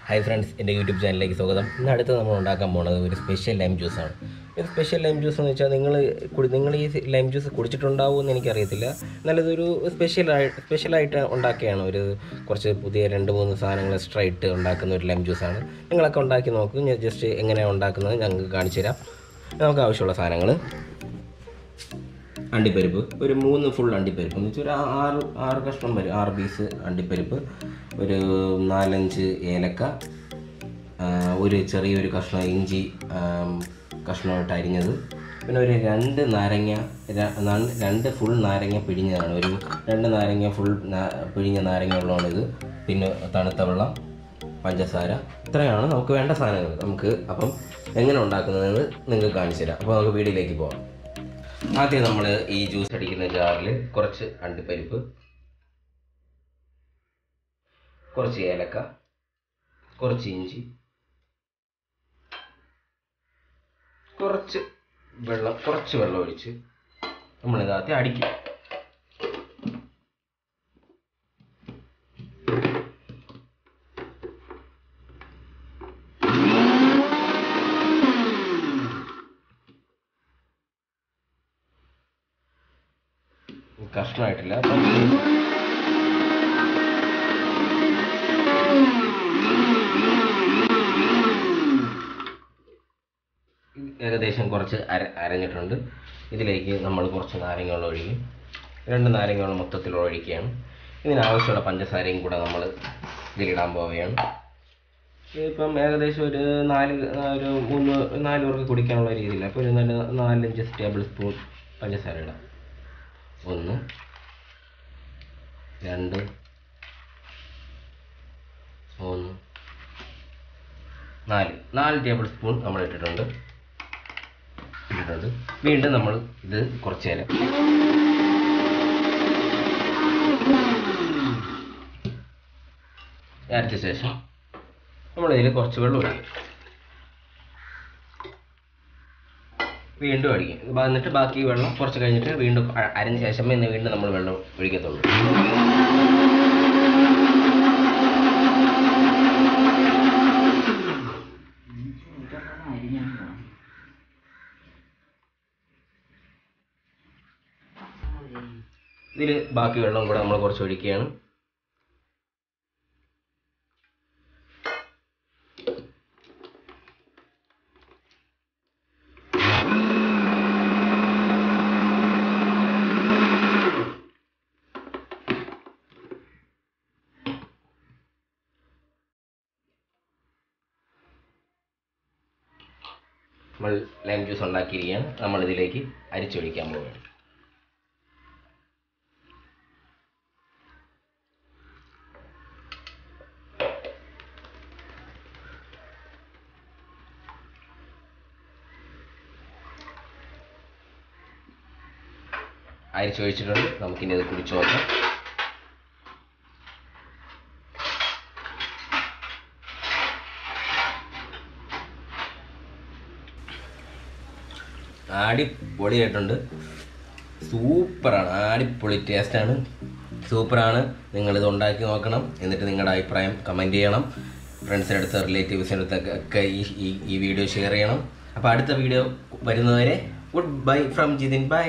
Hi friends, in the YouTube channel like Sogadam. This is a special lime juice. This special lime juice is lime juice special item straight lime juice. അണ്ടിപ്പരിപ്പ് ഒരു 3 full അണ്ടിപ്പരിപ്പ് എന്ന് വെച്ചാൽ ഒരു 6 കഷ്ണം വരും 6 piece അണ്ടിപ്പരിപ്പ് ഒരു 4-5 ഏലക്ക ഒരു ചെറിയൊരു കഷ്ണം ഇഞ്ചി കഷ്ണമായിട്ട് അരിഞ്ഞത് പിന്നെ ഒരു 2 നാരങ്ങ 2 ഫുൾ നാരങ്ങ പിഴിഞ്ഞതാണ് ഒരു 2 നാരങ്ങ ഫുൾ പിഴിഞ്ഞ നാരങ്ങ വെള്ളമാണ് ഇത് പിന്നെ തണുത്ത വെള്ളം പഞ്ചസാര ഇത്രയാണ് നമുക്ക് വേണ്ട സാധനങ്ങൾ നമുക്ക് അപ്പം എങ്ങനെ ഉണ്ടാക്കുന്നതെന്ന് നിങ്ങൾക്ക് കാണിച്ചു തരാം അപ്പോൾ നമുക്ക് വീഡിയോയിലേക്ക് പോകാം ആദ്യം നമ്മൾ ഈ ജ്യൂസ് അടിക്കുന്ന ജാറിൽ കുറച്ച് അണ്ടിപ്പരിപ്പ് കുറച്ച് ഏലക്ക കുറച്ച് ഇഞ്ചി കുറച്ച് വെള്ളം ഒഴിച്ച് നമ്മളിതാദ്യം അടിക്കും കഷ്ണമായിട്ടില്ല ഏകദേശം കുറച്ച് അരഞ്ഞിട്ടുണ്ട് ഇതിലേക്ക് നമ്മൾ കുറച്ച് നാരങ്ങ വെള്ളം ഒഴിക്കും 2 നാരങ്ങ വെള്ളം മൊത്തത്തിൽ ഒഴിക്കുകയാണ് ഇതിനാവശ്യമുള്ള പഞ്ചസാരയും കൂടെ നമ്മൾ ഇതിലിടാൻ പോവുകയാണ് ഇപ്പം ഏകദേശം ഒരു 4 പേർക്ക് കുടിക്കാനുള്ള രീതിയിൽ അപ്പോൾ ഒരു 4-5 ടേബിൾ സ്പൂൺ പഞ്ചസാര ഇടാം 1 2 3 4 ടേബിൾ സ്പൂൺ നമ്മൾ ഇട്ടിട്ടുണ്ട് വീണ്ടും നമ്മൾ ഇത് കുറച്ച് നേരം അരച്ച ശേഷം നമ്മളിതിൽ കുറച്ച് വെള്ളം ഒഴിക്കും വീണ്ടും അടിക്കും എന്നിട്ട് ബാക്കി വെള്ളം കുറച്ച് കഴിഞ്ഞിട്ട് വീണ്ടും അരഞ്ഞ ശേഷം വീണ്ടും നമ്മൾ വെള്ളം ഒഴിക്കത്തുള്ളൂ ഇതിൽ ബാക്കി വെള്ളം കൂടെ നമ്മൾ കുറച്ച് ഒഴിക്കുകയാണ് നമ്മൾ ലൈം ജ്യൂസ് ഉണ്ടാക്കിയിരിക്കുകയാണ് നമ്മളിതിലേക്ക് അരിച്ചൊഴിക്കാൻ പോവുകയാണ് അരിച്ചൊഴിച്ചിട്ടുണ്ട് നമുക്കിനി ഇത് കുടിച്ചു നോക്കാം അടിപൊളിയായിട്ടുണ്ട് സൂപ്പറാണ് അടിപൊളി ടേസ്റ്റാണ് സൂപ്പറാണ് നിങ്ങളിത് ഉണ്ടാക്കി നോക്കണം എന്നിട്ട് നിങ്ങളുടെ അഭിപ്രായം കമൻറ്റ് ചെയ്യണം ഫ്രണ്ട്സിൻ്റെ അടുത്ത് റിലേറ്റീവ്സിൻ്റെ അടുത്തൊക്കെ ഈ വീഡിയോ ഷെയർ ചെയ്യണം അപ്പോൾ അടുത്ത വീഡിയോ വരുന്നവരെ good bye from Jithin by